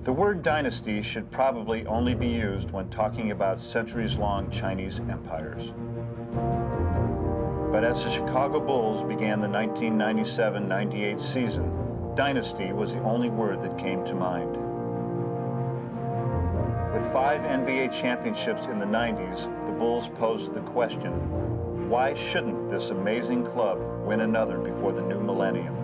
The word dynasty should probably only be used when talking about centuries-long Chinese empires. But as the Chicago Bulls began the 1997-98 season, dynasty was the only word that came to mind. With 5 NBA championships in the 90s, the Bulls posed the question, why shouldn't this amazing club win another before the new millennium?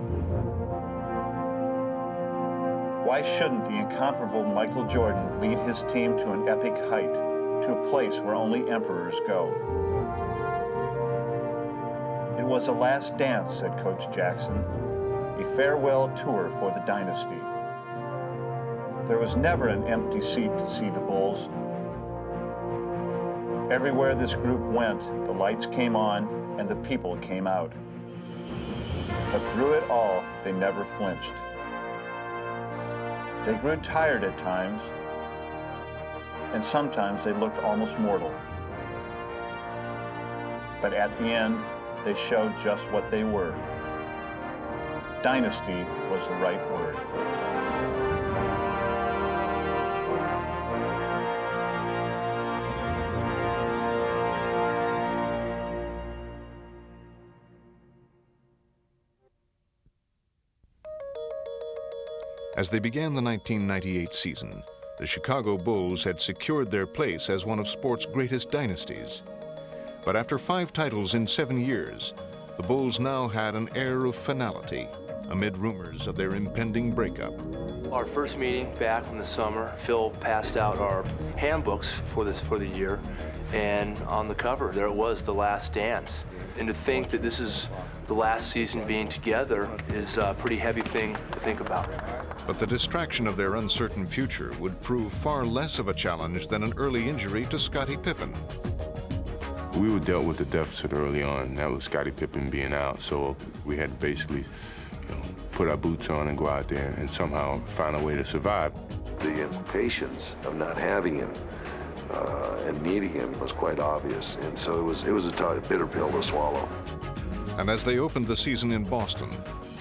Why shouldn't the incomparable Michael Jordan lead his team to an epic height, to a place where only emperors go? It was a last dance, said Coach Jackson, a farewell tour for the dynasty. There was never an empty seat to see the Bulls. Everywhere this group went, the lights came on and the people came out. But through it all, they never flinched. They grew tired at times, and sometimes they looked almost mortal. But at the end, they showed just what they were. Dynasty was the right word. As they began the 1998 season, the Chicago Bulls had secured their place as one of sport's greatest dynasties. But after 5 titles in 7 years, the Bulls now had an air of finality amid rumors of their impending breakup. Our first meeting back from the summer, Phil passed out our handbooks for the year, and on the cover there it was, The Last Dance. And to think that this is the last season being together is a pretty heavy thing to think about. But the distraction of their uncertain future would prove far less of a challenge than an early injury to Scottie Pippen. We were dealt with the deficit early on. That was Scottie Pippen being out, so we had to basically put our boots on and go out there and somehow find a way to survive. The implications of not having him and needing him was quite obvious, and so it was a bitter pill to swallow. And as they opened the season in Boston,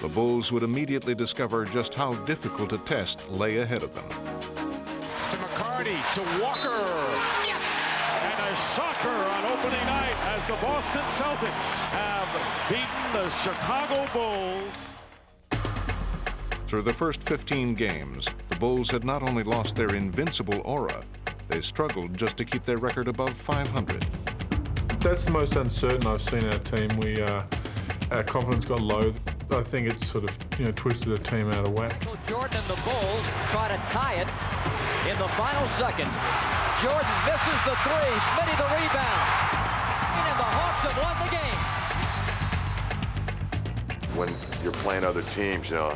the Bulls would immediately discover just how difficult a test lay ahead of them. To McCarty, to Walker. Yes! And a shocker on opening night as the Boston Celtics have beaten the Chicago Bulls. Through the first 15 games, the Bulls had not only lost their invincible aura, they struggled just to keep their record above 500. That's the most uncertain I've seen our team. Our confidence got low. I think it sort of, twisted the team out of whack. Jordan and the Bulls try to tie it in the final seconds. Jordan misses the 3, Smitty the rebound, and the Hawks have won the game. When you're playing other teams, they're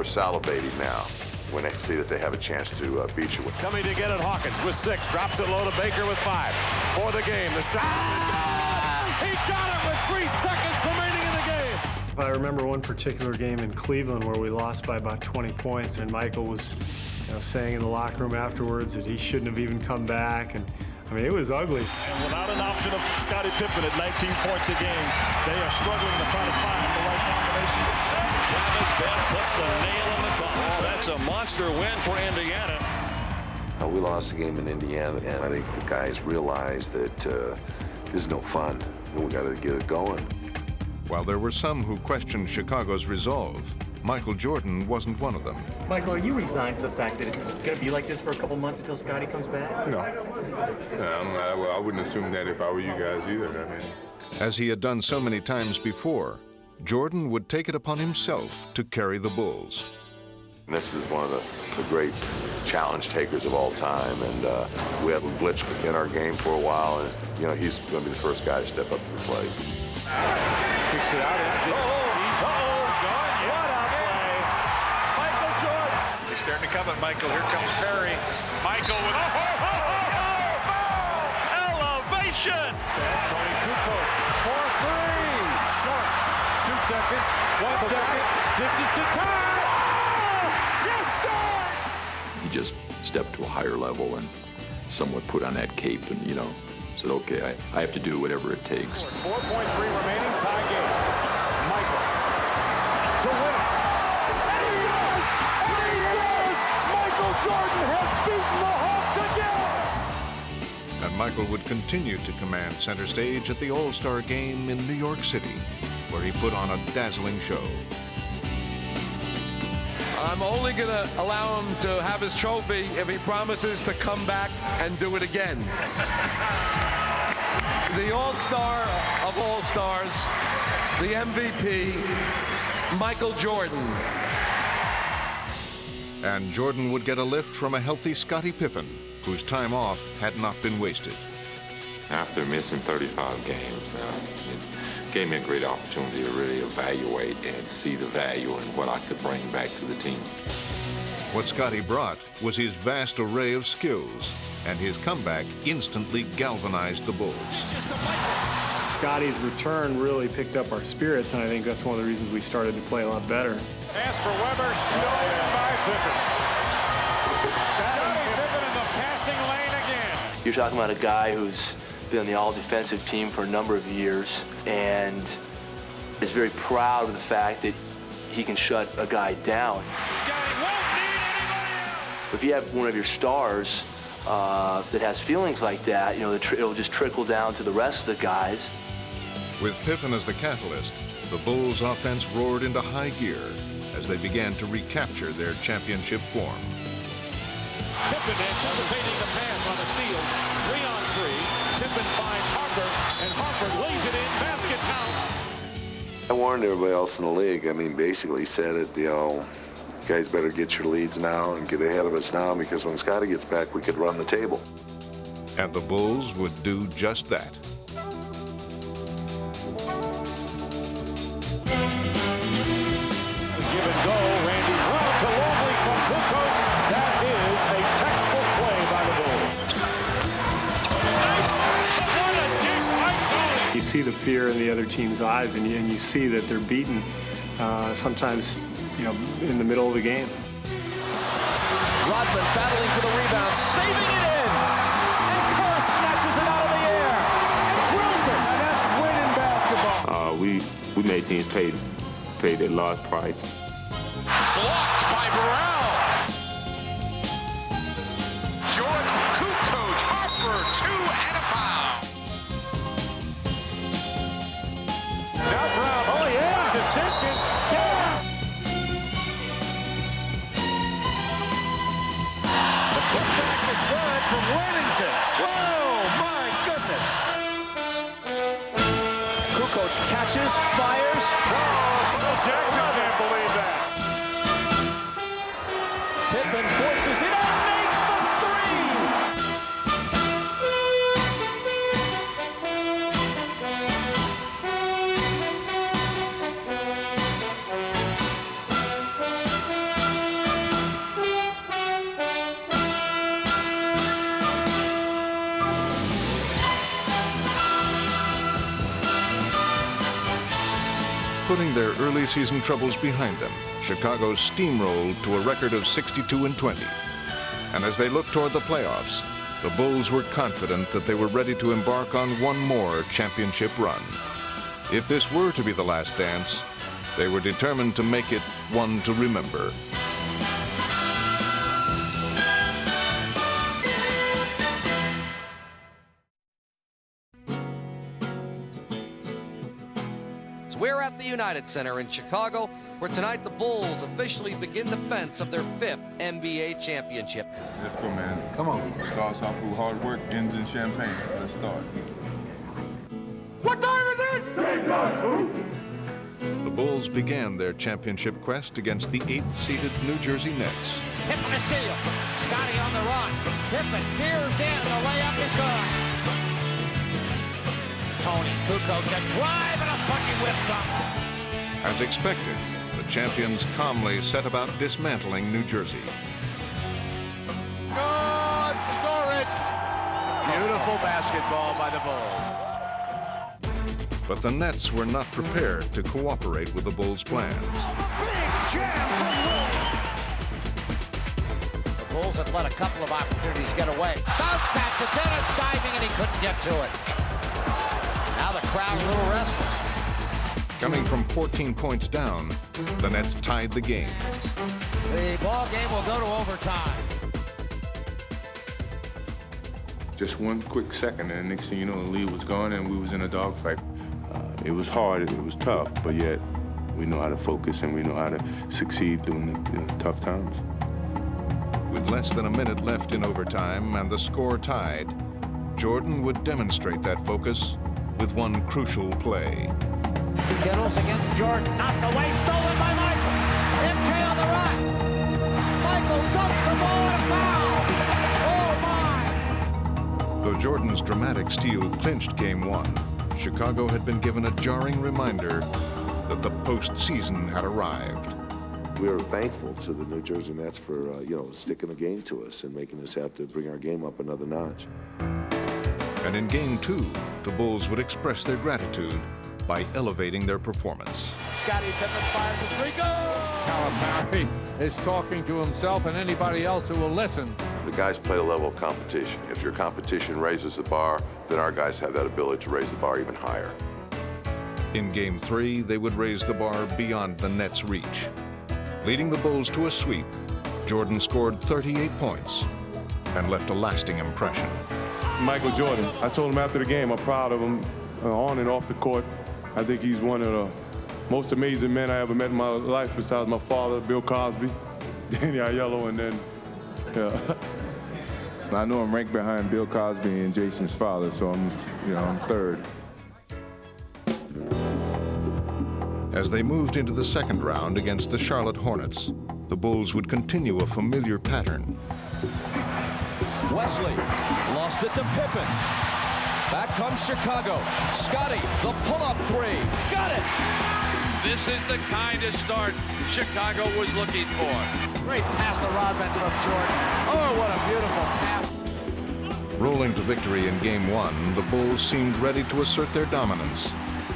salivating now when they see that they have a chance to beat you. Coming to get it, Hawkins with 6, drops it low to Baker with 5. For the game, the shot. He got it with 3 seconds remaining in the game. I remember one particular game in Cleveland where we lost by about 20 points, and Michael was saying in the locker room afterwards that he shouldn't have even come back. And I mean, it was ugly. And without an option of Scottie Pippen at 19 points a game, they are struggling to try to find the right combination. Travis Best puts the nail in the coffin. Oh, that's a monster win for Indiana. We lost the game in Indiana, and I think the guys realized that this is no fun. We got to get it going. While there were some who questioned Chicago's resolve, Michael Jordan wasn't one of them. Michael, are you resigned to the fact that it's going to be like this for a couple months until Scottie comes back? No, I wouldn't assume that if I were you guys either. As he had done so many times before, Jordan would take it upon himself to carry the Bulls. And this is one of the great challenge takers of all time, and we had a glitch in our game for a while, and he's going to be the first guy to step up to the plate. Kicks it out. What a play. Michael Jordan. He's starting to come at Michael. Here comes Perry. Michael with elevation. Tony Kukoc for 3. Short. 2 seconds. 1 second. This is to tie. Yes, sir. He just stepped to a higher level and somewhat put on that cape and, said, okay, I have to do whatever it takes. 4.3 remaining, tie game. Michael to win it. And he does! And Michael would continue to command center stage at the All-Star Game in New York City, where he put on a dazzling show. I'm only going to allow him to have his trophy if he promises to come back and do it again. The All-Star of All-Stars, the MVP, Michael Jordan. And Jordan would get a lift from a healthy Scottie Pippen, whose time off had not been wasted. After missing 35 games, it gave me a great opportunity to really evaluate and see the value in what I could bring back to the team. What Scottie brought was his vast array of skills, and his comeback instantly galvanized the Bulls. Scottie's return really picked up our spirits, and I think that's one of the reasons we started to play a lot better. Pass for Weber, stolen by Pippen. Scottie Pippen in the passing lane again. You're talking about a guy who's been on the all-defensive team for a number of years and is very proud of the fact that he can shut a guy down. If you have one of your stars that has feelings like that, you know, it'll just trickle down to the rest of the guys. With Pippen as the catalyst, the Bulls' offense roared into high gear as they began to recapture their championship form. Pippen anticipating the pass on the steal. 3-on-3. Pippen finds Harper, and Harper lays it in. Basket counts. I warned everybody else in the league. I mean, basically said it, you know, guys better get your leads now and get ahead of us now, because when Scottie gets back, we could run the table. And the Bulls would do just that. Give and go. Randy Brown to Longley from Kukoc. That is a textbook play by the Bulls. You see the fear in the other team's eyes, and you see that they're beaten sometimes, you know, in the middle of the game. Rodman battling for the rebound, saving it in. And Kerr snatches it out of the air and drills it. And that's winning basketball. We made teams pay their large price. Blocked by Burrell. George Kukoc, Harper, 2 and a foul. Now Brown, oh yeah, to Simpkins. Yeah. The putback is good from Wennington. Whoa, my goodness. Kukoc catches, fires. Jackson can't believe that. Pippen forces it up, makes the three. Putting their early season troubles behind them, Chicago steamrolled to a record of 62-20. And as they looked toward the playoffs, the Bulls were confident that they were ready to embark on one more championship run. If this were to be the last dance, they were determined to make it one to remember. We're at the United Center in Chicago, where tonight the Bulls officially begin defense of their 5th NBA championship. Let's go, man. Come on. Starts off with hard work, ends in champagne. Let's start. What time is it? The Bulls began their championship quest against the 8th-seeded New Jersey Nets. Pippen to steal. Scottie on the run. Pippen peers in, and the layup is gone. Tony Kukoc, a drive and a bucket whip dunk. As expected, the champions calmly set about dismantling New Jersey. Good, score it. Beautiful basketball by the Bulls. But the Nets were not prepared to cooperate with the Bulls' plans. Big jam from Williams. The Bulls have let a couple of opportunities get away. Bounce back to Dennis, diving, and he couldn't get to it. Now the crowd a little restless. Coming from 14 points down, the Nets tied the game. The ball game will go to overtime. Just one quick second, and the next thing you know, the lead was gone, and we was in a dogfight. It was hard, it was tough, but yet we know how to focus and we know how to succeed during the tough times. With less than a minute left in overtime and the score tied, Jordan would demonstrate that focus with one crucial play. Kittles against Jordan, knocked away, stolen by Michael. MJ on the run. Michael dumps the ball and a foul. Oh my! Though Jordan's dramatic steal clinched Game 1, Chicago had been given a jarring reminder that the postseason had arrived. We were thankful to the New Jersey Nets for, sticking the game to us and making us have to bring our game up another notch. And in Game 2, the Bulls would express their gratitude by elevating their performance. Scottie Pippen fires a three. Go! Calipari is talking to himself and anybody else who will listen. The guys play a level of competition. If your competition raises the bar, then our guys have that ability to raise the bar even higher. In Game 3, they would raise the bar beyond the Nets' reach. Leading the Bulls to a sweep, Jordan scored 38 points and left a lasting impression. Michael Jordan, I told him after the game, I'm proud of him on and off the court. I think he's one of the most amazing men I ever met in my life, besides my father, Bill Cosby, Danny Aiello, and then, I know I'm ranked behind Bill Cosby and Jason's father, so I'm third. As they moved into the second round against the Charlotte Hornets, the Bulls would continue a familiar pattern. Wesley lost it to Pippen. Back comes Chicago. Scottie, the pull-up three. Got it! This is the kind of start Chicago was looking for. Great pass to Rod from Jordan. Oh, what a beautiful pass. Rolling to victory in Game 1, the Bulls seemed ready to assert their dominance.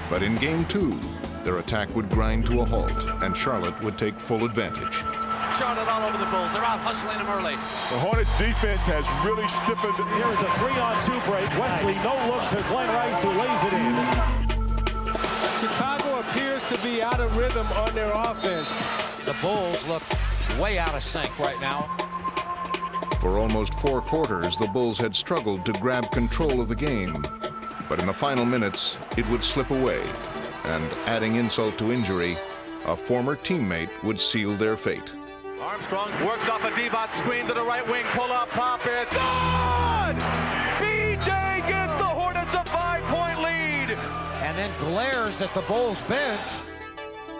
But in Game 2, their attack would grind to a halt, and Charlotte would take full advantage. Charlotte all over the Bulls. They're out hustling them early. The Hornets defense has really stiffened. Here's a 3-on-2 break. Wesley, no look to Glenn Rice, who lays it in. Chicago appears to be out of rhythm on their offense. The Bulls look way out of sync right now. For almost 4 quarters, the Bulls had struggled to grab control of the game. But in the final minutes, it would slip away. And adding insult to injury, a former teammate would seal their fate. Armstrong works off a D-bot screen to the right wing, pull up, pop it, good! BJ gets the Hornets a 5-point lead! And then glares at the Bulls bench.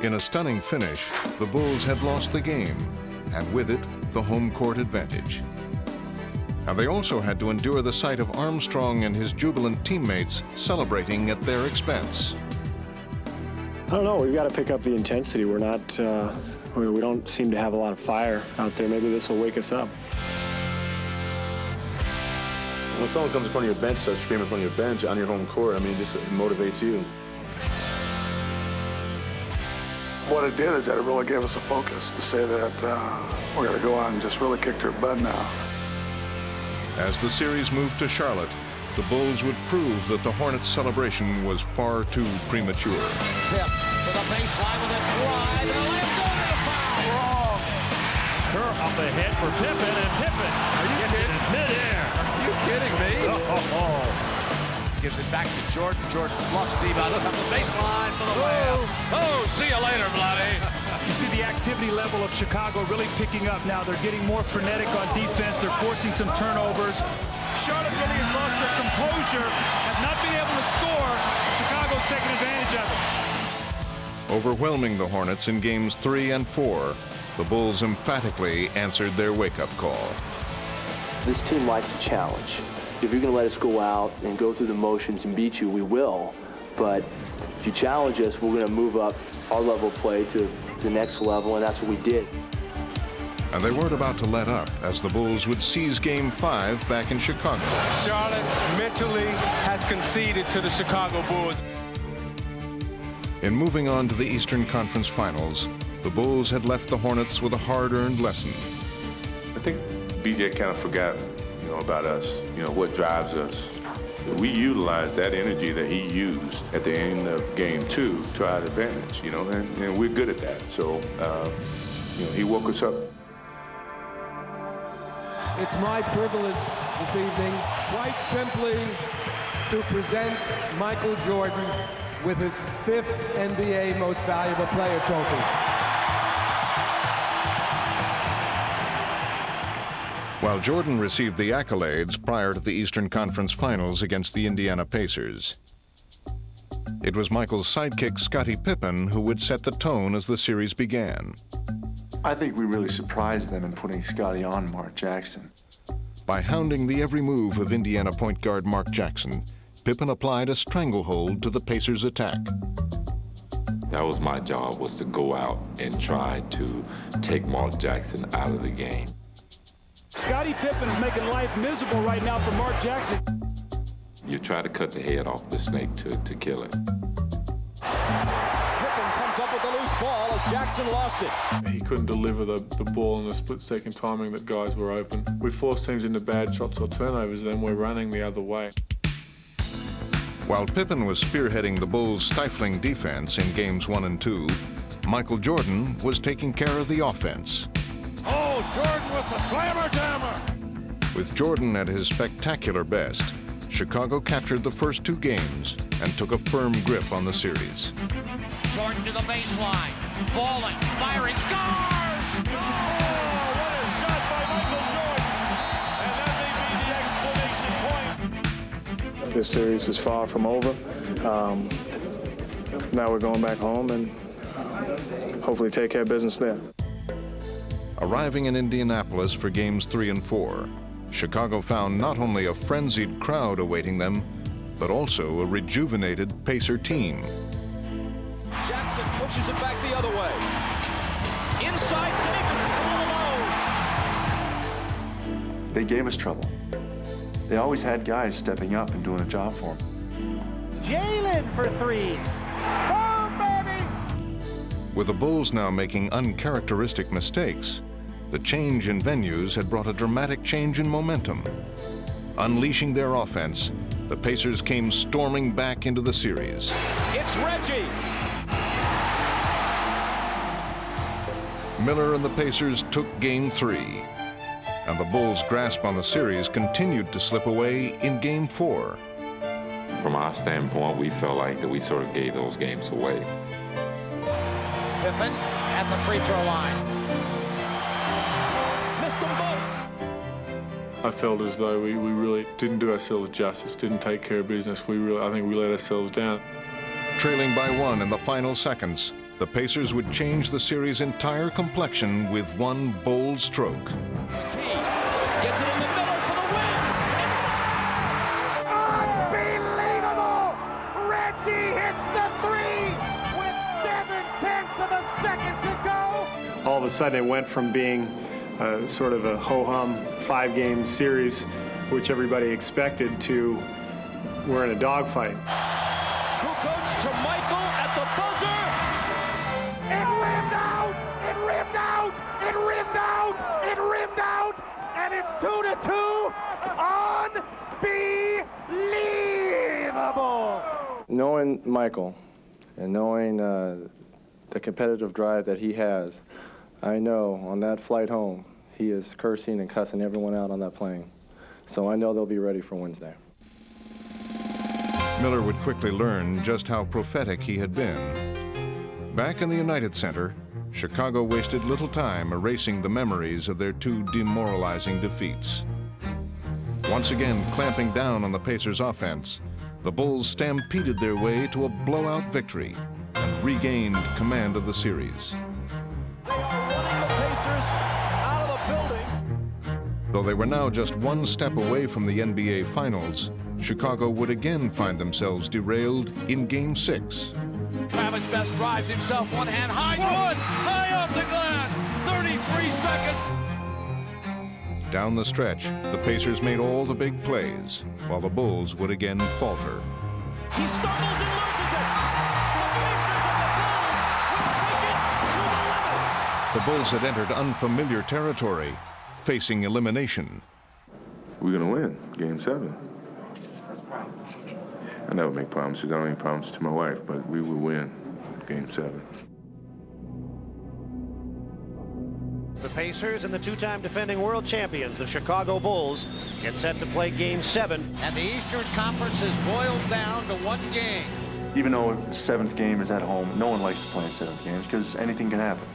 In a stunning finish, the Bulls had lost the game, and with it, the home court advantage. And they also had to endure the sight of Armstrong and his jubilant teammates celebrating at their expense. I don't know. We've got to pick up the intensity. We're not, we don't seem to have a lot of fire out there. Maybe this will wake us up. When someone comes in front of your bench, starts screaming in front of your bench on your home court, it just motivates you. What it did is that it really gave us a focus to say that we're going to go out and just really kick their butt now. As the series moved to Charlotte, the Bulls would prove that the Hornets' celebration was far too premature. Pip to the baseline with a drive, and a layup going to the foul. Wrong. Kerr up ahead for Pippen, and Pippen, are you kidding? Midair. Are you kidding me? Oh. Gives it back to Jordan. Jordan lost Stevens, come to the baseline for the layup. Oh, see you later, Bloody. You see the activity level of Chicago really picking up now. They're getting more frenetic on defense. They're forcing some turnovers. Charlotte really has lost their composure, have not been able to score. Chicago's taking advantage of it. Overwhelming the Hornets in games 3 and 4, the Bulls emphatically answered their wake-up call. This team likes a challenge. If you're going to let us go out and go through the motions and beat you, we will. But if you challenge us, we're going to move up our level of play to the next level, and that's what we did. And they weren't about to let up as the Bulls would seize Game 5 back in Chicago. Charlotte mentally has conceded to the Chicago Bulls. In moving on to the Eastern Conference Finals, the Bulls had left the Hornets with a hard-earned lesson. I think BJ kind of forgot, about us, what drives us. We utilized that energy that he used at the end of Game 2 to our advantage, and we're good at that. So, he woke us up. It's my privilege this evening, quite simply, to present Michael Jordan with his 5th NBA Most Valuable Player trophy. While Jordan received the accolades prior to the Eastern Conference Finals against the Indiana Pacers, it was Michael's sidekick, Scottie Pippen, who would set the tone as the series began. I think we really surprised them in putting Scottie on Mark Jackson. By hounding the every move of Indiana point guard Mark Jackson, Pippen applied a stranglehold to the Pacers' attack. That was my job, was to go out and try to take Mark Jackson out of the game. Scottie Pippen is making life miserable right now for Mark Jackson. You try to cut the head off the snake to kill it. Pippen comes up with the loose ball as Jackson lost it. He couldn't deliver the ball in the split-second timing that guys were open. We forced teams into bad shots or turnovers, then we're running the other way. While Pippen was spearheading the Bulls' stifling defense in games 1 and 2, Michael Jordan was taking care of the offense. Oh, Jordan with the slammer jammer. With Jordan at his spectacular best, Chicago captured the first 2 games and took a firm grip on the series. Jordan to the baseline, falling, firing, scores! Oh, what a shot by Michael Jordan! And that may be the exclamation point. This series is far from over. Now we're going back home and hopefully take care of business there. Arriving in Indianapolis for games 3 and 4, Chicago found not only a frenzied crowd awaiting them, but also a rejuvenated Pacer team. Jackson pushes it back the other way. Inside, Davis is all alone. They gave us trouble. They always had guys stepping up and doing a job for them. Jalen for 3. Boom, baby! With the Bulls now making uncharacteristic mistakes, the change in venues had brought a dramatic change in momentum. Unleashing their offense, the Pacers came storming back into the series. It's Reggie! Miller and the Pacers took game 3, and the Bulls' grasp on the series continued to slip away in game 4. From our standpoint, we felt like that we sort of gave those games away. Pippen at the free throw line. Missed them both. I felt as though we really didn't do ourselves justice, didn't take care of business. I think we let ourselves down. Trailing by 1 in the final seconds, the Pacers would change the series' entire complexion with one bold stroke. McKee gets it in the middle for the win. Unbelievable! Reggie hits the 3 with 7/10 of a second to go. All of a sudden, it went from being sort of a ho-hum 5-game series, which everybody expected, to we're in a dogfight. Kukoc to Michael at the buzzer. It rimmed out! It rimmed out! It rimmed out! It rimmed out! And it's 2-2. Unbelievable! Knowing Michael and knowing the competitive drive that he has, I know on that flight home, he is cursing and cussing everyone out on that plane. So I know they'll be ready for Wednesday. Miller would quickly learn just how prophetic he had been. Back in the United Center, Chicago wasted little time erasing the memories of their 2 demoralizing defeats. Once again clamping down on the Pacers' offense, the Bulls stampeded their way to a blowout victory and regained command of the series. They are running the Pacers out of the building. Though they were now just 1 step away from the NBA Finals, Chicago would again find themselves derailed in Game 6. Travis Best drives himself, one hand, high one, high off the glass, 33 seconds. Down the stretch, the Pacers made all the big plays, while the Bulls would again falter. He stumbles and loses it. The Pacers and the Bulls will take it to the limit. The Bulls had entered unfamiliar territory, facing elimination. We're going to win Game 7. I never make promises. I don't make promises to my wife, but we will win Game 7. The Pacers and the two-time defending world champions, the Chicago Bulls, get set to play Game 7. And the Eastern Conference is boiled down to one game. Even though the 7th game is at home, no one likes to play in 7th games because anything can happen.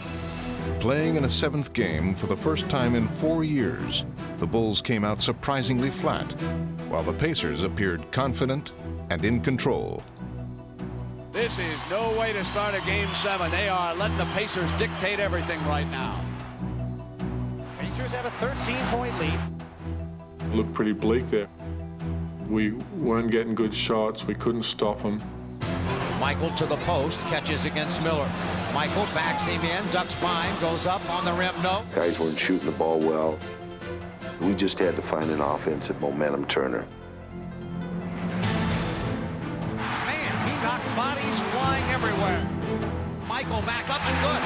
Playing in a 7th game for the first time in 4 years, the Bulls came out surprisingly flat, while the Pacers appeared confident and in control. This is no way to start a Game 7. They are letting the Pacers dictate everything right now. Pacers have a 13-point lead. Looked pretty bleak there. We weren't getting good shots. We couldn't stop them. Michael to the post, catches against Miller. Michael backs him in, ducks behind, goes up on the rim, no. Guys weren't shooting the ball well. We just had to find an offensive momentum turner. Man, he knocked bodies flying everywhere. Michael back up and good.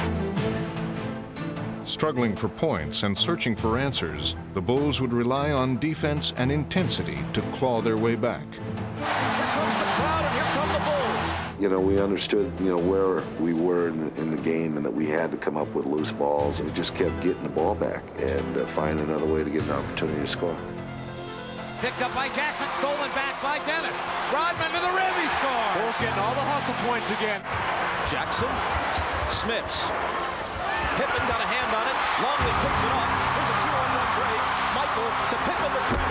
Struggling for points and searching for answers, the Bulls would rely on defense and intensity to claw their way back. Here comes the crowd and here come the Bulls. You know, we understood, where we were in the game and that we had to come up with loose balls, and we just kept getting the ball back and find another way to get an opportunity to score. Picked up by Jackson, stolen back by Dennis. Rodman to the rim, he scores. Bulls getting all the hustle points again. Jackson, Smits. Pippen got a hand on it. Longley picks it up. There's a 2-on-1 break. Michael to Pippen the trap.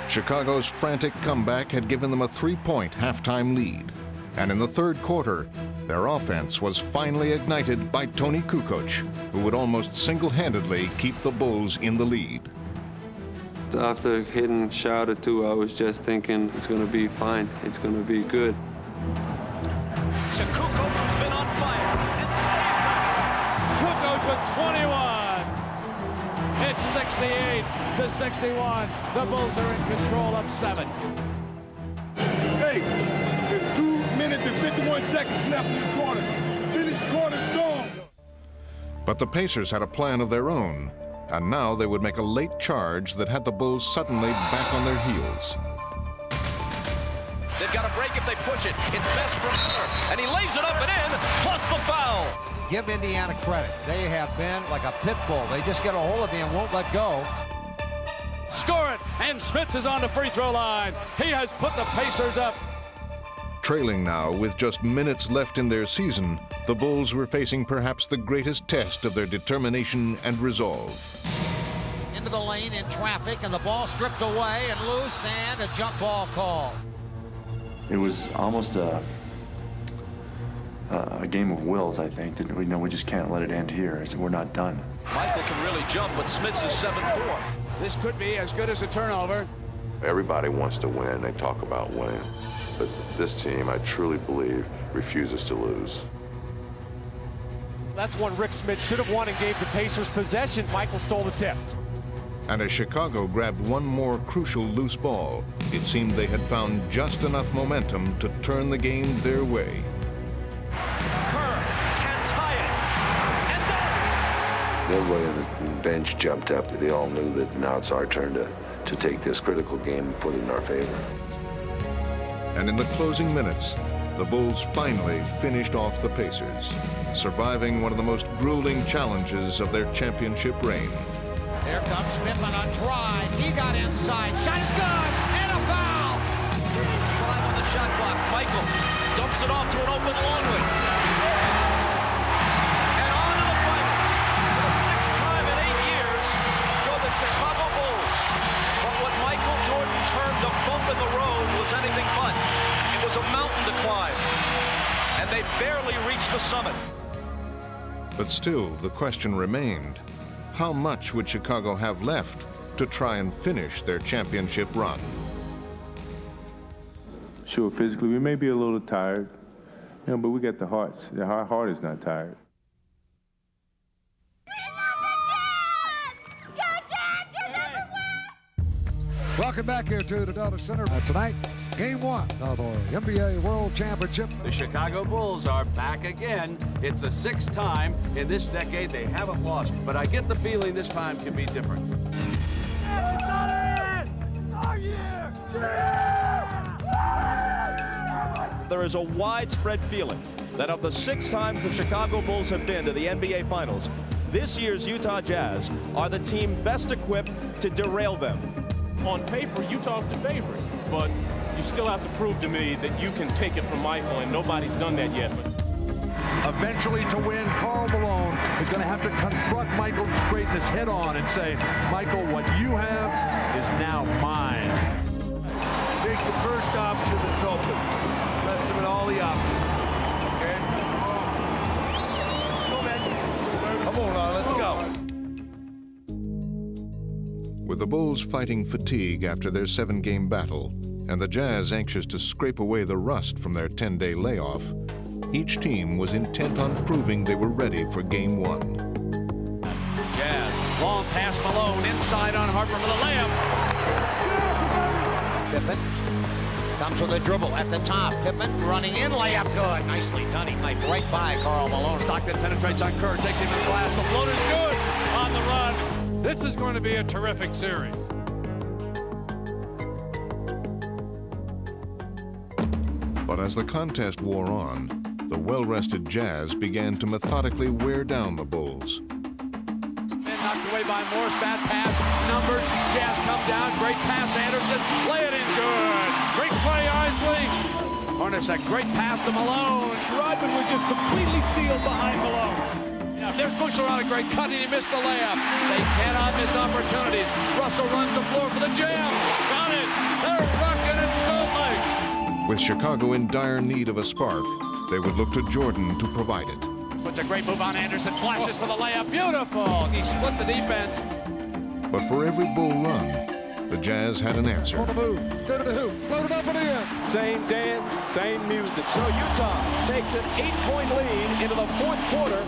Chicago's frantic comeback had given them a 3-point halftime lead. And in the third quarter, their offense was finally ignited by Tony Kukoc, who would almost single-handedly keep the Bulls in the lead. After hitting shot or two, I was just thinking it's going to be fine. It's going to be good. To Kukoc, who's been on fire and stays there. Kukoc with 21. It's 68 to 61. The Bulls are in control of 7. Hey, there's 2 minutes and 51 seconds left in this quarter. Finish the quarter strong. But the Pacers had a plan of their own, and now they would make a late charge that had the Bulls suddenly back on their heels. They've got a break if they push it. It's best from Miller, and he lays it up and in, plus the foul. Give Indiana credit. They have been like a pit bull. They just get a hold of you and won't let go. Score it, and Smits is on the free throw line. He has put the Pacers up. Trailing now with just minutes left in their season, the Bulls were facing perhaps the greatest test of their determination and resolve. Into the lane in traffic, and the ball stripped away and loose, and a jump ball call. It was almost a game of wills, I think, that we just can't let it end here. We're not done. Michael can really jump, but Smits is 7-4. This could be as good as a turnover. Everybody wants to win. They talk about winning. But this team, I truly believe, refuses to lose. That's one Rick Smits should have won and gave the Pacers possession. Michael stole the tip. And as Chicago grabbed one more crucial loose ball, it seemed they had found just enough momentum to turn the game their way. Kerr can tie it, and does. Everybody on the bench jumped up. They all knew that now it's our turn to take this critical game and put it in our favor. And in the closing minutes, the Bulls finally finished off the Pacers, surviving one of the most grueling challenges of their championship reign. Here comes Pippen on drive. He got inside. Shot is good. And a foul. 5 on the shot clock. Michael dumps it off to an open Longley. And on to the finals. For the 6th time in 8 years go the Chicago Bulls. But what Michael Jordan termed a bump in the road was anything but. It was a mountain to climb. And they barely reached the summit. But still, the question remained. How much would Chicago have left to try and finish their championship run? Sure, physically, we may be a little tired, but we got the hearts. Our heart is not tired. Welcome back here to the Data Center. Tonight, Game 1 of the NBA World Championship. The Chicago Bulls are back again. It's the 6th time in this decade they haven't lost, but I get the feeling this time can be different. There is a widespread feeling that of the 6 times the Chicago Bulls have been to the NBA Finals, this year's Utah Jazz are the team best equipped to derail them. On paper, Utah's the favorite, but you still have to prove to me that you can take it from Michael, and nobody's done that yet. Eventually, to win, Karl Malone is going to have to confront Michael and straighten his head on and say, Michael, what you have is now mine. Take the first option that's open. Press him in all the options. Okay? Come on now, let's go. With the Bulls fighting fatigue after their 7-game battle, and the Jazz anxious to scrape away the rust from their 10-day layoff, each team was intent on proving they were ready for Game 1. Jazz, long pass Malone, inside on Harper for the layup. Pippen comes with a dribble at the top. Pippen running in, layup good. Nicely done. He knifed right by Karl Malone. Stockton penetrates on Kerr, takes him in the glass. The floater's good on the run. This is going to be a terrific series. But as the contest wore on, the well-rested Jazz began to methodically wear down the Bulls. Man knocked away by Morris, bad pass, numbers, Jazz come down, great pass, Anderson, lay it in good. Great play, Isley. Hornacek, great pass to Malone. Rodman was just completely sealed behind Malone. Now, there's Bushler on a great cut, and he missed the layup. They cannot miss opportunities. Russell runs the floor for the Jam. Got it. They're rocking it Salt Lake. With Chicago in dire need of a spark, they would look to Jordan to provide it. Puts a great move on Anderson, flashes for the layup. Beautiful. He split the defense. But for every Bull run, the Jazz had an answer. On the move, go to the hoop, float it up and in. Same dance, same music. So Utah takes an 8-point lead into the fourth quarter.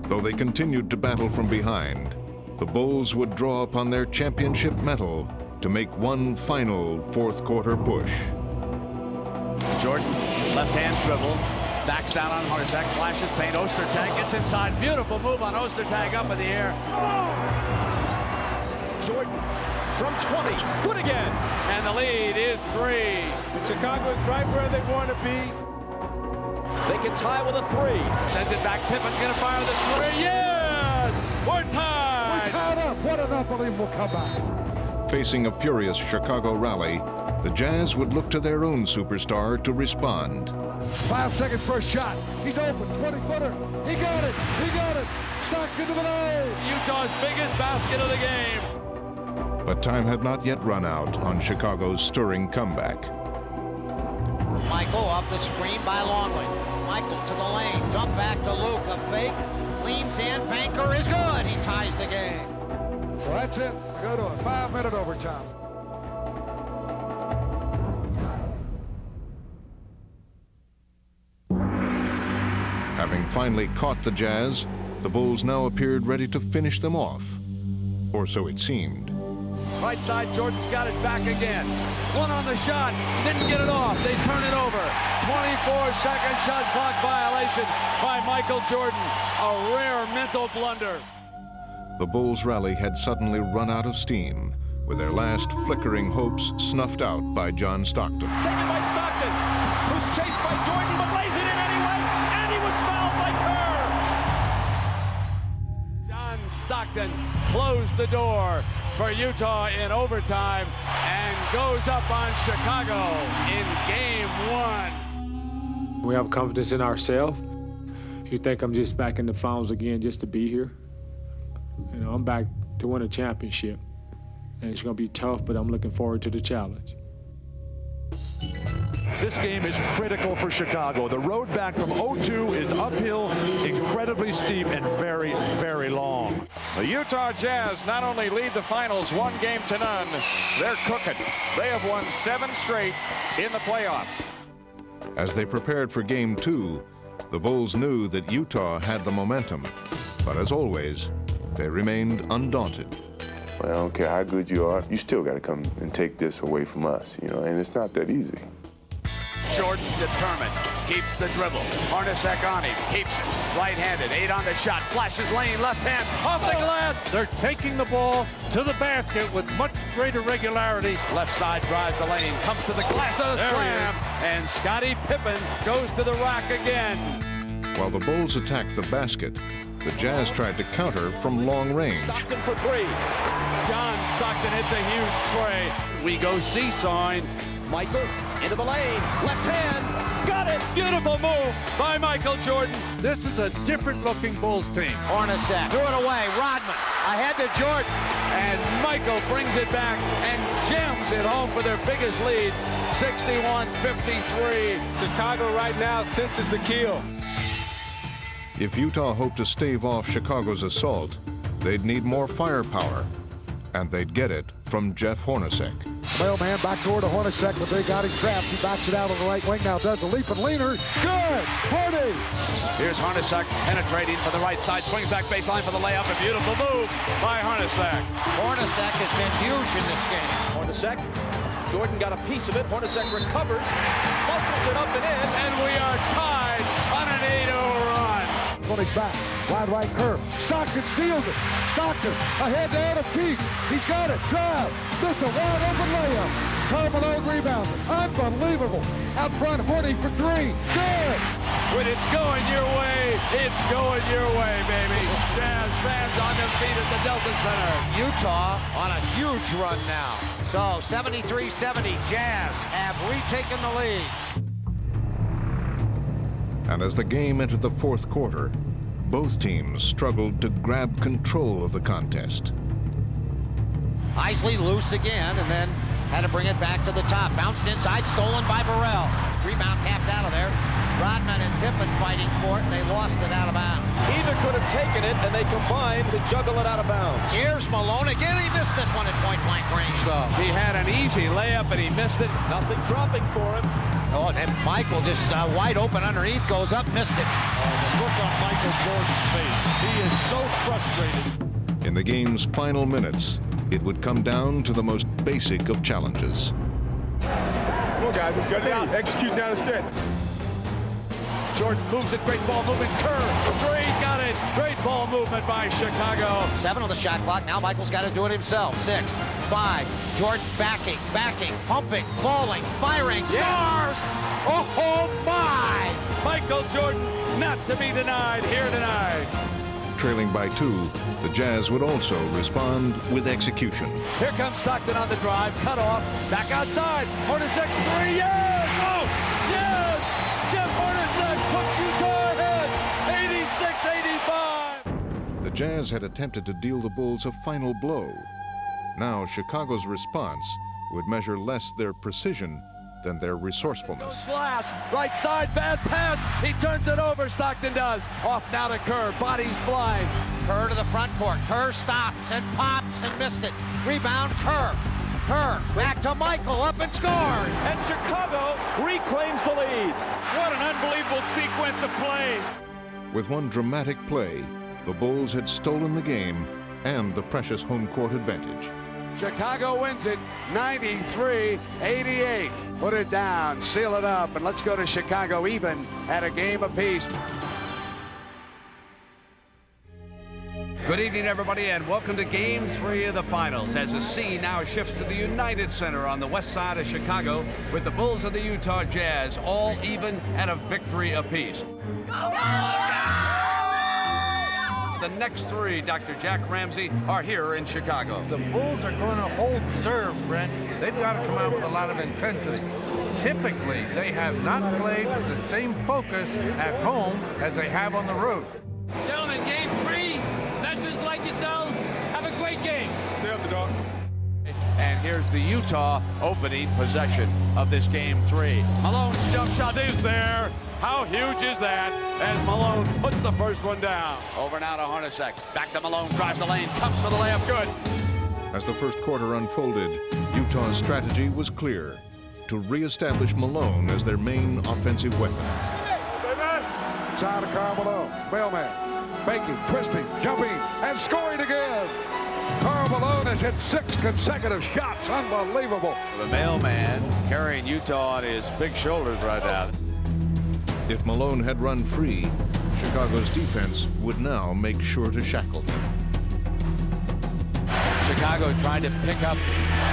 Though they continued to battle from behind, the Bulls would draw upon their championship mettle to make one final fourth-quarter push. Jordan, left-hand dribble, backs down on Hornacek, flashes paint, Ostertag gets inside. Beautiful move on Ostertag up in the air. Jordan from 20, good again. And the lead is 3. Chicago is right where they want to be. They can tie with a 3. Sends it back, Pippen's gonna fire the 3, yes! We're tied! We're tied up, what an unbelievable comeback. Facing a furious Chicago rally, the Jazz would look to their own superstar to respond. It's 5 seconds for a shot. He's open, 20-footer. He got it, he got it. Stockton to Malone. Utah's biggest basket of the game. But time had not yet run out on Chicago's stirring comeback. Michael off the screen by Longley. Michael to the lane, dump back to Luke, a fake, leans in, banker is good. He ties the game. Well, that's it. We go to a 5-minute overtime. Having finally caught the Jazz, the Bulls now appeared ready to finish them off. Or so it seemed. Right side, Jordan's got it back again. One on the shot, didn't get it off. They turn it over. 24-second shot clock violation by Michael Jordan. A rare mental blunder. The Bulls' rally had suddenly run out of steam, with their last flickering hopes snuffed out by John Stockton. Taken by Stockton, who's chased by Jordan, but lays it in anyway, and he was fouled by Kerr. John Stockton closed the door for Utah in overtime and goes up on Chicago in Game 1. We have confidence in ourselves. You think I'm just back in the finals again just to be here? You know, I'm back to win a championship. And it's going to be tough, but I'm looking forward to the challenge. This game is critical for Chicago. The road back from 0-2 is uphill, incredibly steep, and very, very long. The Utah Jazz not only lead the finals 1-0 they're cooking. They have won 7 straight in the playoffs. As they prepared for Game 2, the Bulls knew that Utah had the momentum. But as always, they remained undaunted. I don't care how good you are, you still got to come and take this away from us, you know, and it's not that easy. Jordan determined, keeps the dribble. Hornacek on him, keeps it. Right-handed, 8 on the shot, flashes lane, left hand, off the glass. They're taking the ball to the basket with much greater regularity. Left side drives the lane, comes to the glass of the slam, and Scottie Pippen goes to the rack again. While the Bulls attacked the basket, the Jazz tried to counter from long range. Stockton for three. John Stockton hits a huge tray. We go seesawing. Michael into the lane. Left hand. Got it. Beautiful move by Michael Jordan. This is a different looking Bulls team. Hornacek threw it away. Rodman ahead to Jordan. And Michael brings it back and jams it home for their biggest lead, 61-53. Chicago right now senses the kill. If Utah hoped to stave off Chicago's assault, they'd need more firepower, and they'd get it from Jeff Hornacek. Mailman back door to Hornacek, but they got him trapped. He backs it out on the right wing now, does a leap and leaner. Good! Horny! Here's Hornacek penetrating for the right side, swings back baseline for the layup. A beautiful move by Hornacek. Hornacek has been huge in this game. Hornacek. Jordan got a piece of it. Hornacek recovers, muscles it up and in. And we are tied on an 8-0 run. He's back. Wide right curve. Stockton steals it. Stockton ahead to Adam Keith. He's got it. Drive. Miss a wide open layup. Karl Malone rebounded. Unbelievable. Out front, Horny for three. Good. When it's going your way, it's going your way, baby. Jazz fans on their feet at the Delta Center. Utah on a huge run now. So 73-70, Jazz have retaken the lead. And as the game entered the fourth quarter, both teams struggled to grab control of the contest. Isley loose again, and then had to bring it back to the top. Bounced inside, stolen by Burrell. Rebound tapped out of there. Rodman and Pippen fighting for it, and they lost it out of bounds. Either could have taken it, and they combined to juggle it out of bounds. Here's Malone again. He missed this one at point-blank range. He had an easy layup, and he missed it. Nothing dropping for him. Oh, and Michael just wide open underneath, goes up, missed it. Oh, the look on Michael Jordan's face. He is so frustrated. In the game's final minutes, it would come down to the most basic of challenges. Come on, guys, let's get it out. Execute down the stretch. Jordan moves it, great ball movement, Kerr, three, got it. Great ball movement by Chicago. 7 on the shot clock, now Michael's got to do it himself. 6, 5, Jordan backing, pumping, falling, firing, scores! Oh my! Michael Jordan not to be denied here tonight. Trailing by 2, the Jazz would also respond with execution. Here comes Stockton on the drive, cut off, back outside. Hornacek's three, yes! Oh, yes! Jeff Hornacek puts Utah ahead, 86-85. The Jazz had attempted to deal the Bulls a final blow. Now Chicago's response would measure less their precision than their resourcefulness. Glass, right side, bad pass. He turns it over, Stockton does. Off now to Kerr, bodies flying. Kerr to the front court. Kerr stops and pops and missed it. Rebound, Kerr. Kerr back to Michael, up and scores. And Chicago reclaims the lead. What an unbelievable sequence of plays. With one dramatic play, the Bulls had stolen the game and the precious home court advantage. Chicago wins it 93-88. Put it down, seal it up, and let's go to Chicago even at a game apiece. Good evening, everybody, and welcome to Game 3 of the Finals as the scene now shifts to the United Center on the west side of Chicago with the Bulls of the Utah Jazz all even at a victory apiece. The next three, Dr. Jack Ramsey, are here in Chicago. The Bulls are going to hold serve, Brent. They've got to come out with a lot of intensity. Typically, they have not played with the same focus at home as they have on the road. Gentlemen, Game 3, veterans like yourselves, have a great game. Stay up the dog. And here's the Utah opening possession of this Game 3. Malone's jump shot is there. How huge is that? As Malone puts the first one down. Over now to Hornacek. Back to Malone, drives the lane, comes for the layup, good. As the first quarter unfolded, Utah's strategy was clear: to reestablish Malone as their main offensive weapon. Side of Karl Malone. Mailman. Faking, twisting, jumping, and scoring again. Karl Malone has hit 6 consecutive shots. Unbelievable. The mailman carrying Utah on his big shoulders right now. If Malone had run free, Chicago's defense would now make sure to shackle him. Chicago trying to pick up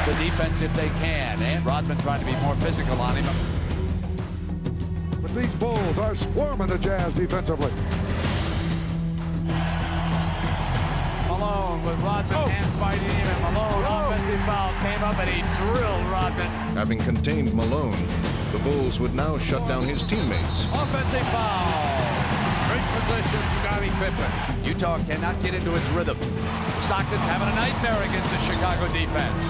the defense if they can, and Rodman trying to be more physical on him. With These Bulls are swarming the Jazz defensively. Malone with Rodman hand fighting him, and Malone offensive foul came up and he drilled Rodman. Having contained Malone, the Bulls would now shut down his teammates. Offensive foul. Great position, Scottie Pippen. Utah cannot get into its rhythm. Stockton's having a nightmare against the Chicago defense.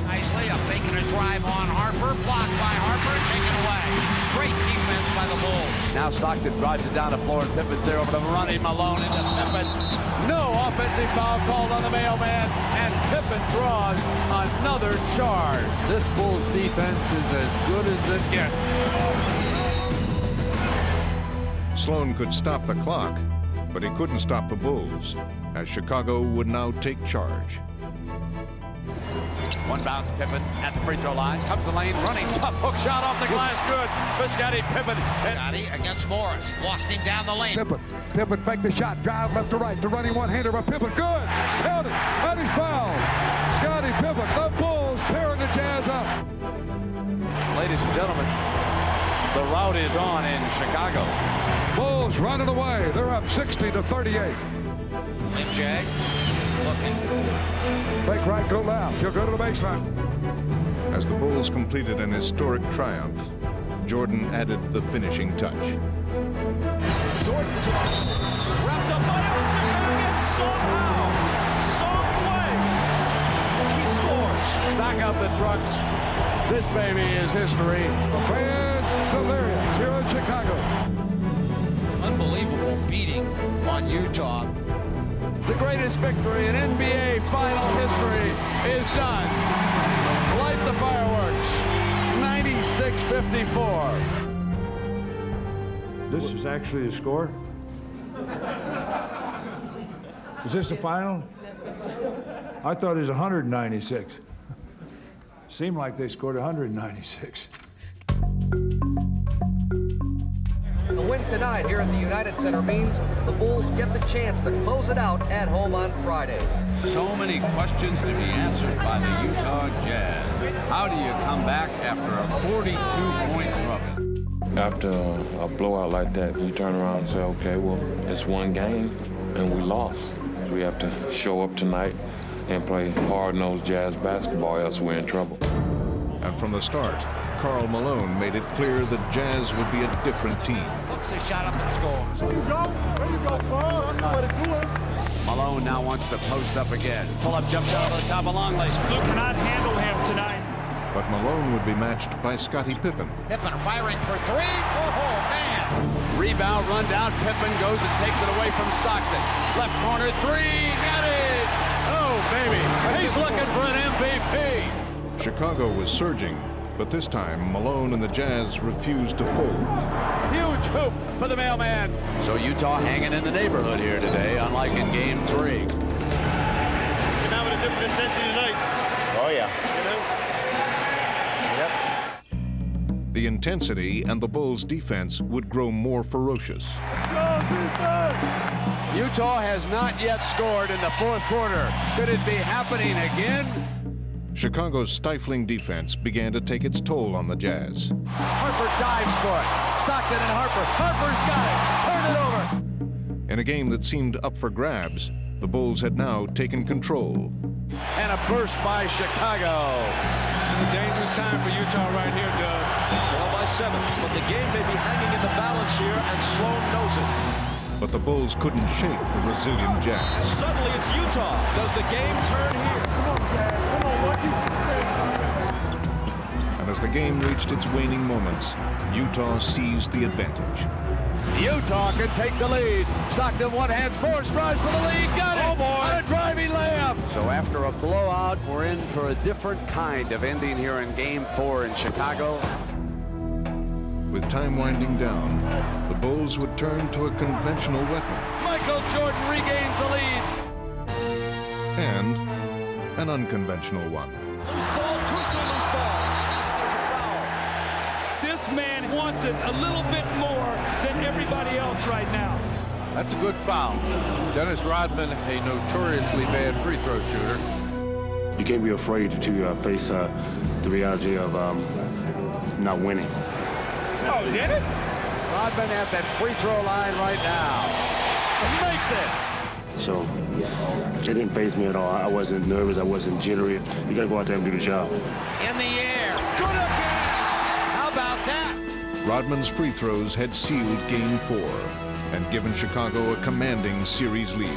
Nicely, a fake and a drive on Harper, blocked by Harper, taken away. Great defense by the Bulls. Now Stockton drives it down the floor, and Pippen's there over the running Malone into Pippen. No offensive foul called on the mailman, and Pippen draws another charge. This Bulls defense is as good as it gets. Sloan could stop the clock, but he couldn't stop the Bulls, as Chicago would now take charge. One bounce, Pippen at the free throw line. Comes the lane, running, tough hook shot off the glass, good for Scottie Pippen. Scottie against Morris, lost him down the lane. Pippen faked the shot, drive left to right, the running one-hander by Pippen, good! Held it, and he's fouled. Scottie Pippen, the Bulls tearing the Jazz up. Ladies and gentlemen, the rout is on in Chicago. Bulls running away, they're up 60-38. Jag looking. Fake right, go left. He'll go to the baseline. As the Bulls completed an historic triumph, Jordan added the finishing touch. Jordan to the wrapped up on it to target somehow, some way. He scores. Back up the trucks. This baby is history. The fans delirious here in Chicago. Unbelievable beating on Utah. The greatest victory in NBA final history is done. Light the fireworks. 96-54. This is actually the score? Is this the final? I thought it was 196. Seemed like they scored 196. The win tonight here at the United Center means the Bulls get the chance to close it out at home on Friday. So many questions to be answered by the Utah Jazz. How do you come back after a 42-point drubbing? After a blowout like that, we turn around and say, okay, well, it's one game, and we lost. We have to show up tonight and play hard-nosed Jazz basketball, else we're in trouble. And from the start, Karl Malone made it clear the Jazz would be a different team. Hooks a shot up and scores. There you go, Paul. That's the way to do it. Malone now wants to post up again. Pull-up jump shot over the top of Longley. Luke cannot handle him tonight. But Malone would be matched by Scottie Pippen. Pippen firing for three. Oh, man. Rebound, run down. Pippen goes and takes it away from Stockton. Left corner, three. Got it. Oh, baby. He's looking for an MVP. Chicago was surging, but this time Malone and the Jazz refused to fold. Huge hoop for the mailman. So Utah hanging in the neighborhood here today, unlike in Game 3. Came out with a different intensity tonight. Oh, yeah. The intensity and the Bulls' defense would grow more ferocious. Utah has not yet scored in the fourth quarter. Could it be happening again? Chicago's stifling defense began to take its toll on the Jazz. Harper dives for it. Stockton and Harper. Harper's got it. Turn it over. In a game that seemed up for grabs, the Bulls had now taken control. And a burst by Chicago. It's a dangerous time for Utah right here, Doug. Trail by 7, but the game may be hanging in the balance here, and Sloan knows it. But the Bulls couldn't shake the resilient Jazz. Suddenly it's Utah. Does the game turn here? Come on, Jazz. Come on, Lucky. And as the game reached its waning moments, Utah seized the advantage. Utah can take the lead. Stockton one-hand score, strives for the lead. Got it! Oh, boy! On a driving layup. So after a blowout, we're in for a different kind of ending here in Game 4 in Chicago. With time winding down, the Bulls would turn to a conventional weapon. Michael Jordan regains the lead. And an unconventional one. Loose ball, crucial loose ball. There's a foul. This man wants it a little bit more than everybody else right now. That's a good foul. Dennis Rodman, a notoriously bad free throw shooter. You can't be afraid to face the reality of not winning. Oh, Dennis? Rodman at that free throw line right now. Makes it. So it didn't faze me at all. I wasn't nervous. I wasn't jittery. You got to go out there and do the job. In the air. Good again. How about that? Rodman's free throws had sealed Game 4 and given Chicago a commanding series lead.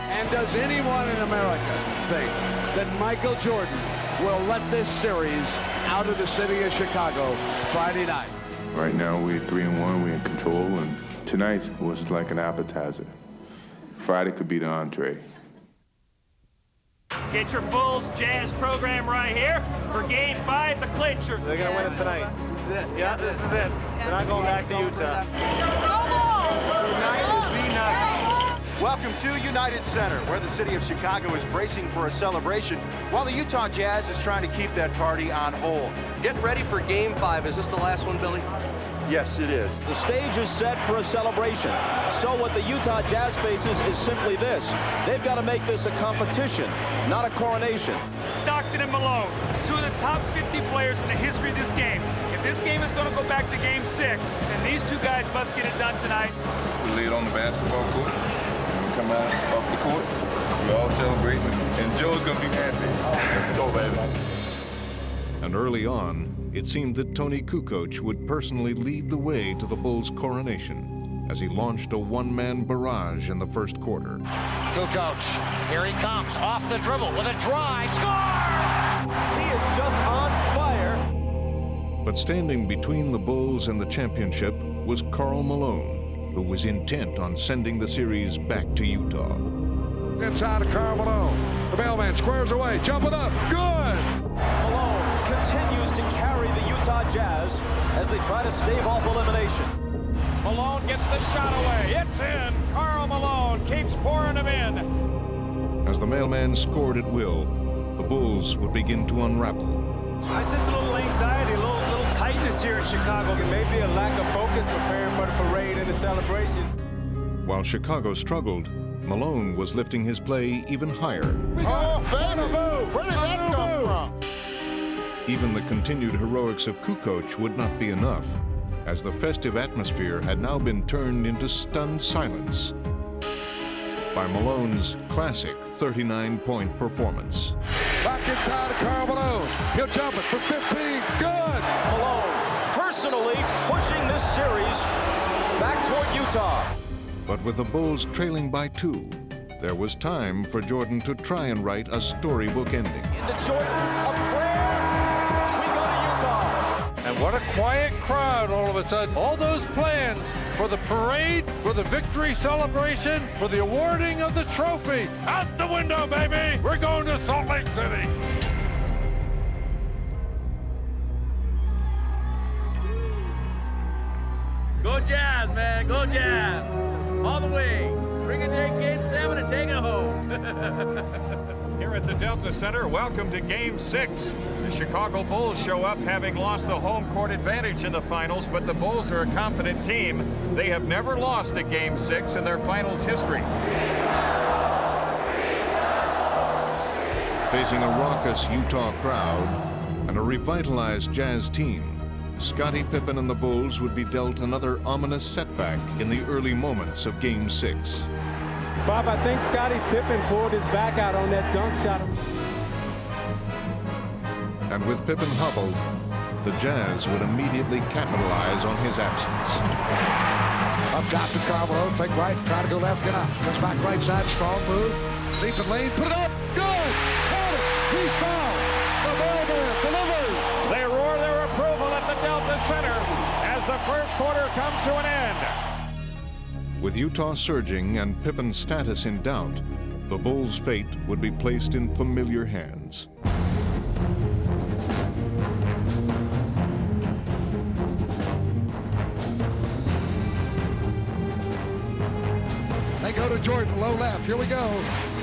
And does anyone in America think that Michael Jordan will let this series out of the city of Chicago Friday night? Right now we're 3-1, we're in control, and tonight was like an appetizer. Friday could be the entree. Get your Bulls Jazz program right here for Game 5, the clincher. They're going to win it tonight. This is it. Yeah, this is it. They're not going back to Utah. Tonight is the night. Welcome to United Center, where the city of Chicago is bracing for a celebration, while the Utah Jazz is trying to keep that party on hold. Get ready for Game 5. Is this the last one, Billy? Yes, it is. The stage is set for a celebration. So what the Utah Jazz faces is simply this. They've got to make this a competition, not a coronation. Stockton and Malone, two of the top 50 players in the history of this game. If this game is going to go back to Game 6, then these two guys must get it done tonight. We lay it on the basketball court, and we come out off the court, we're all celebrating, and Joe's going to be happy. Let's go, baby. And early on, it seemed that Tony Kukoc would personally lead the way to the Bulls' coronation as he launched a one-man barrage in the first quarter. Kukoc, here he comes, off the dribble with a drive, scores! He is just on fire. But standing between the Bulls and the championship was Karl Malone, who was intent on sending the series back to Utah. Inside of Karl Malone. The mailman squares away, jumping up, good! Malone continues to carry the Utah Jazz as they try to stave off elimination. Malone gets the shot away. It's in. Karl Malone keeps pouring them in. As the mailman scored at will, the Bulls would begin to unravel. I sense a little anxiety, a little tightness here in Chicago. It may be a lack of focus preparing for the parade and the celebration. While Chicago struggled, Malone was lifting his play even higher. Oh, baby! Where did that come from? Even the continued heroics of Kukoc would not be enough, as the festive atmosphere had now been turned into stunned silence by Malone's classic 39-point performance. Back inside of Karl Malone. He'll jump it for 15. Good! Malone personally pushing this series back toward Utah. But with the Bulls trailing by 2, there was time for Jordan to try and write a storybook ending. Into Jordan, a prayer. We go to Utah. And what a quiet crowd all of a sudden. All those plans for the parade, for the victory celebration, for the awarding of the trophy, out the window, baby! We're going to Salt Lake City. Go Jazz, man. Go Jazz. All the way. Bring it in Game 7 and take it home. Here at the Delta Center, welcome to Game 6. The Chicago Bulls show up having lost the home court advantage in the finals, but the Bulls are a confident team. They have never lost a Game 6 in their finals history. Facing a raucous Utah crowd and a revitalized Jazz team, Scottie Pippen and the Bulls would be dealt another ominous setback in the early moments of Game 6. Bob, I think Scottie Pippen pulled his back out on that dunk shot. And with Pippen hobbled, the Jazz would immediately capitalize on his absence. Up top to Karl Malone, fake right, try to go left, get up. Comes back right side, strong move. Deep in lane, put it up, good! Got it! He's fouled! The mailman delivers! They roar their approval at the Delta Center as the first quarter comes to an end. With Utah surging and Pippen's status in doubt, the Bulls' fate would be placed in familiar hands. They go to Jordan, low left, here we go.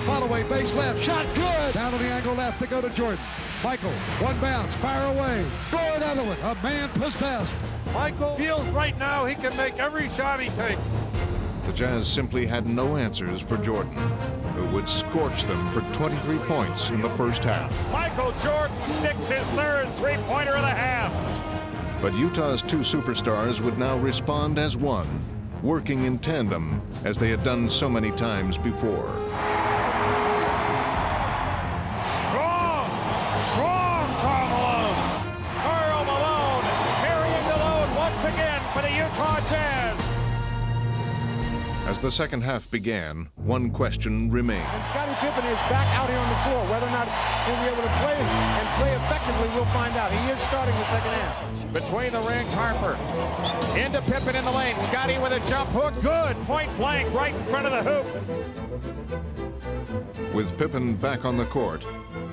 Follow away, base left, shot good! Down to the angle left, they go to Jordan. Michael, one bounce, fire away. Throw another one, a man possessed. Michael feels right now he can make every shot he takes. The Jazz simply had no answers for Jordan, who would scorch them for 23 points in the first half. Michael Jordan sticks his third three-pointer of the half. But Utah's two superstars would now respond as one, working in tandem as they had done so many times before. Strong Karl Malone. Karl Malone carrying the load once again for the Utah Jazz. As the second half began, one question remained. And Scottie Pippen is back out here on the floor. Whether or not he'll be able to play and play effectively, we'll find out. He is starting the second half. Between the rings, Harper. Into Pippen in the lane. Scottie with a jump hook. Good. Point blank right in front of the hoop. With Pippen back on the court,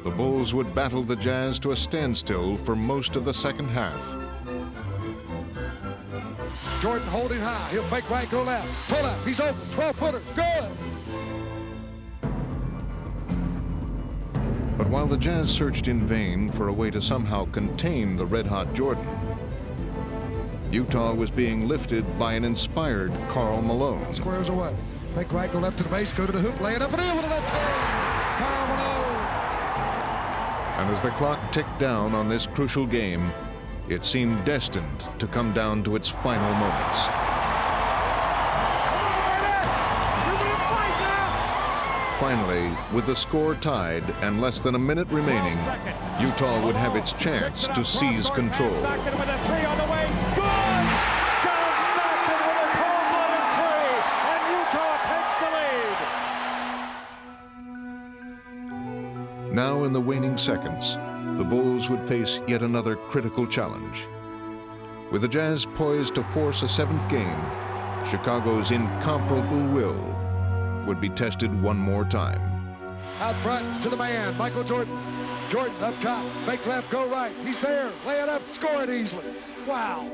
the Bulls would battle the Jazz to a standstill for most of the second half. Jordan holding high. He'll fake right, go left. Pull up. He's open. 12-footer. Good. But while the Jazz searched in vain for a way to somehow contain the red-hot Jordan, Utah was being lifted by an inspired Karl Malone. Squares away. Fake right, go left to the base, go to the hoop, lay it up and in with a left hand. Karl Malone. And as the clock ticked down on this crucial game, it seemed destined to come down to its final moments. Finally, with the score tied and less than a minute remaining, Utah would have its chance to seize control. Stockton with a three on the way. Good! John Stockton with a cold-blooded three, and Utah takes the lead. Now in the waning seconds, the Bulls would face yet another critical challenge. With the Jazz poised to force a seventh game, Chicago's incomparable will would be tested one more time. Out front to the man, Michael Jordan. Jordan up top, fake left, go right. He's there, lay it up, score it easily. Wow.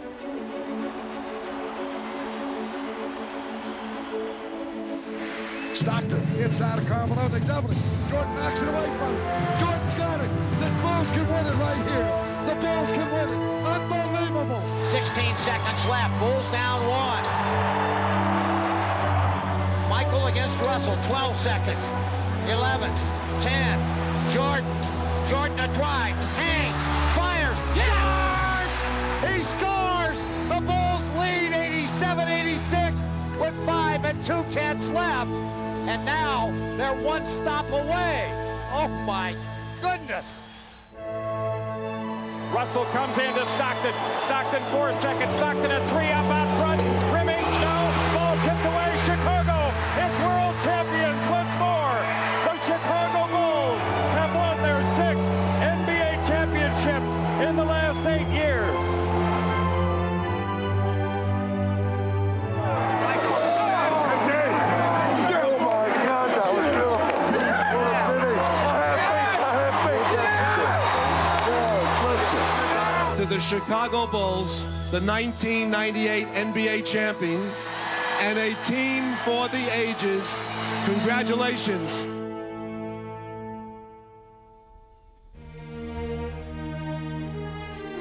Stockton inside of Karl Malone, they double it. Jordan knocks it away from him. Jordan's got it. The Bulls can win it right here. The Bulls can win it. Unbelievable. 16 seconds left. Bulls down one. Michael against Russell. 12 seconds. 11, 10. Jordan a drive. Hangs. Fires. Yes! He scores! The Bulls lead 87-86 with 5 2/10 left. And now they're one stop away. Oh my goodness. Russell comes into Stockton. Stockton 4 seconds. Stockton a three up out front. Trimming. No. Ball tipped away. Chicago is world champions once more. The Chicago Bulls have won their 6th NBA championship in the last 8 years. The Chicago Bulls, the 1998 NBA champion, and a team for the ages. Congratulations.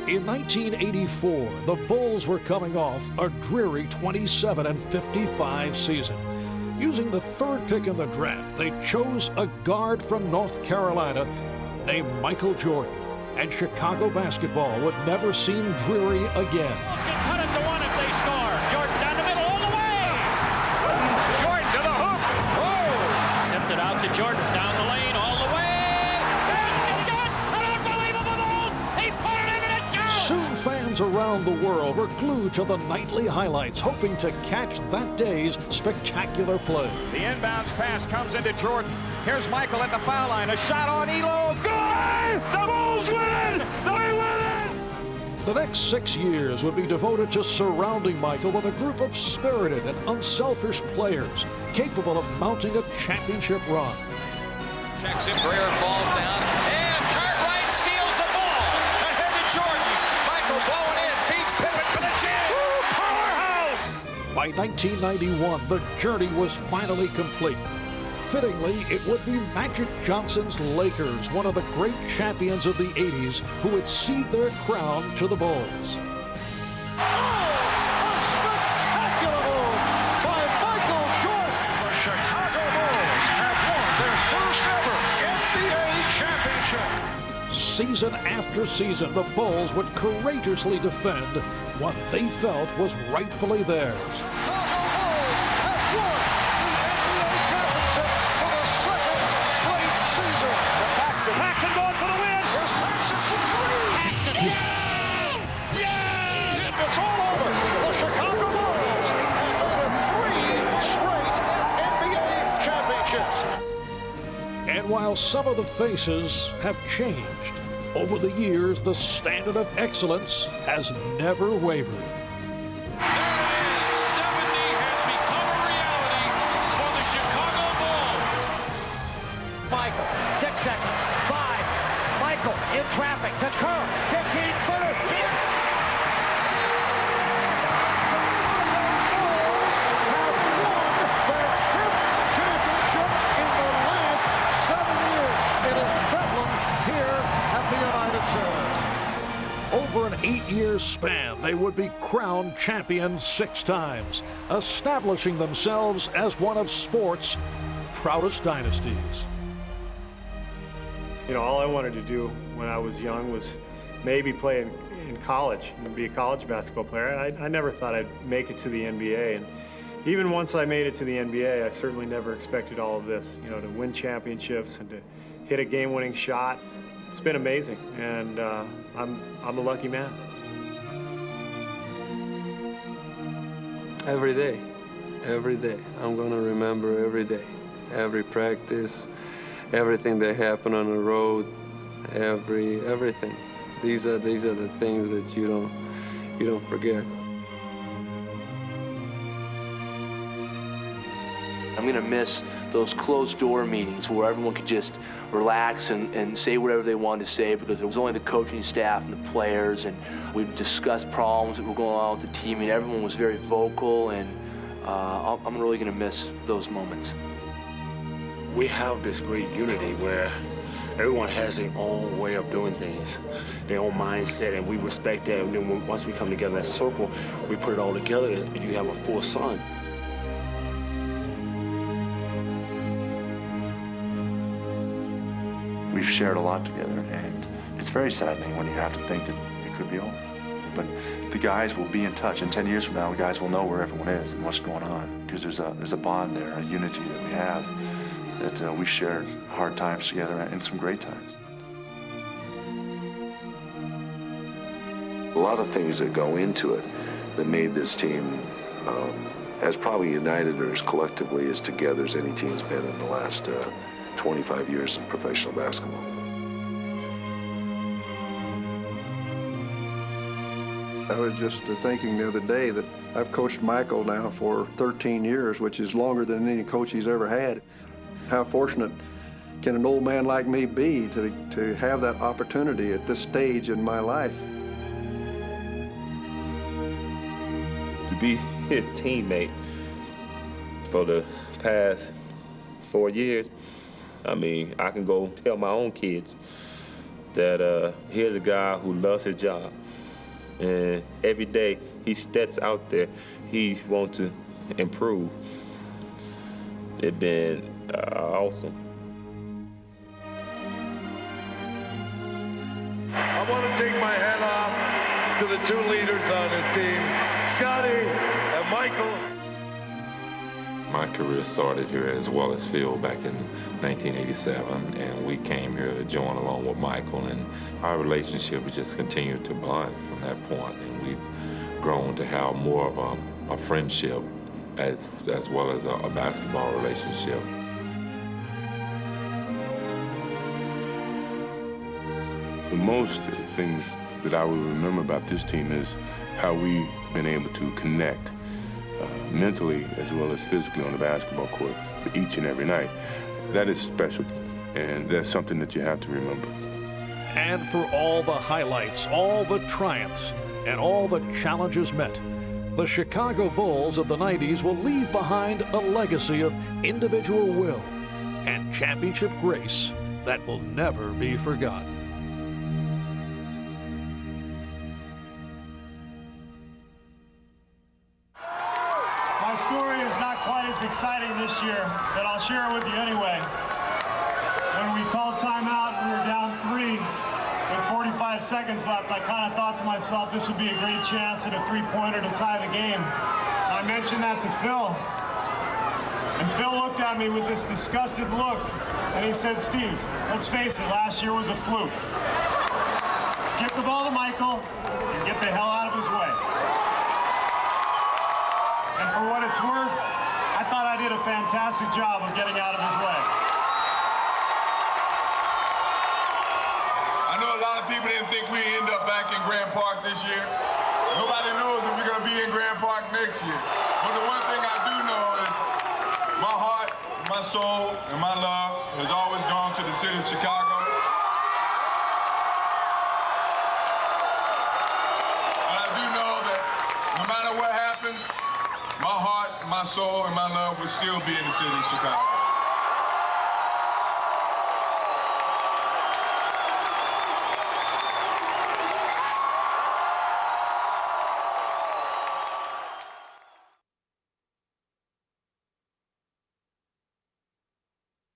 In 1984, the Bulls were coming off a dreary 27-55 season. Using the 3rd pick in the draft, they chose a guard from North Carolina named Michael Jordan. And Chicago basketball would never seem dreary again. Cut it to one if they score. Jordan down the middle all the way. Jordan to the hoop. Oh! Stepped it out to Jordan down the lane all the way. An unbelievable goal. He put it in and it goes. Soon fans around the world were glued to the nightly highlights, hoping to catch that day's spectacular play. The inbounds pass comes into Jordan. Here's Michael at the foul line. A shot on Elo. Good! The Bulls win! They win it! The next 6 years would be devoted to surrounding Michael with a group of spirited and unselfish players capable of mounting a championship run. Checks in, Breer falls down, and Cartwright steals the ball. Ahead to Jordan. Michael blowing in, feeds Pippen for the Jazz. Powerhouse! By 1991, the journey was finally complete. Fittingly, it would be Magic Johnson's Lakers, one of the great champions of the 80s, who would cede their crown to the Bulls. Spectacular move by Michael Jordan. The Chicago Bulls have won their first ever NBA championship. season after season, the Bulls would courageously defend what they felt was rightfully theirs. Paxson going for the win. Here's Paxson for three. Paxson. Yeah! Yeah! It's all over. The Chicago Bulls have 3 straight NBA championships. And while some of the faces have changed, over the years, the standard of excellence has never wavered. Michael, 6 seconds, 5. Michael in traffic to Kerr, 15-footer. Have won their 5th championship in the last 7 years. It is Bedlam here at the United Center. Over an 8-year span, they would be crowned champions 6 times, establishing themselves as one of sport's proudest dynasties. You know, all I wanted to do when I was young was maybe play in college and be a college basketball player. I never thought I'd make it to the NBA. And even once I made it to the NBA, I certainly never expected all of this, you know, to win championships and to hit a game-winning shot. It's been amazing, and I'm a lucky man. Every day, I'm gonna remember every day, every practice, everything that happened on the road, everything. These are the things that you don't forget. I'm gonna miss those closed door meetings where everyone could just relax and say whatever they wanted to say, because it was only the coaching staff and the players, and we'd discuss problems that were going on with the team, and everyone was very vocal, and I'm really gonna miss those moments. We have this great unity where everyone has their own way of doing things, their own mindset, and we respect that. And then once we come together in that circle, we put it all together, and you have a full sun. We've shared a lot together, and it's very saddening when you have to think that it could be over. But the guys will be in touch, and 10 years from now, the guys will know where everyone is and what's going on, because there's a bond there, a unity that we have, that we've shared hard times together and some great times. A lot of things that go into it that made this team as probably united or as collectively as together as any team's been in the last 25 years in professional basketball. I was just thinking the other day that I've coached Michael now for 13 years, which is longer than any coach he's ever had. How fortunate can an old man like me be to have that opportunity at this stage in my life? To be his teammate for the past 4 years, I mean, I can go tell my own kids that here's a guy who loves his job. And every day he steps out there, he wants to improve. It's been awesome. I want to take my hat off to the 2 leaders on this team, Scotty and Michael. My career started here as Wallace Field back in 1987, and we came here to join along with Michael, and our relationship has just continued to bond from that point, and we've grown to have more of a friendship as well as a basketball relationship. The most things that I will remember about this team is how we've been able to connect mentally as well as physically on the basketball court each and every night. That is special, and that's something that you have to remember. And for all the highlights, all the triumphs, and all the challenges met, the Chicago Bulls of the 90s will leave behind a legacy of individual will and championship grace that will never be forgotten. My story is not quite as exciting this year, but I'll share it with you anyway. When we called timeout, we were down 3 seconds left, I kind of thought to myself this would be a great chance at a three-pointer to tie the game. I mentioned that to Phil. And Phil looked at me with this disgusted look, and he said, Steve, let's face it, last year was a fluke. Get the ball to Michael and get the hell out of his way. And for what it's worth, I thought I did a fantastic job of getting out of his way. I know a lot of people didn't think we'd end up back in Grand Park this year. Nobody knows if we're going to be in Grand Park next year. But the one thing I do know is my heart, my soul, and my love has always gone to the city of Chicago. And I do know that no matter what happens, my heart, my soul, and my love will still be in the city of Chicago.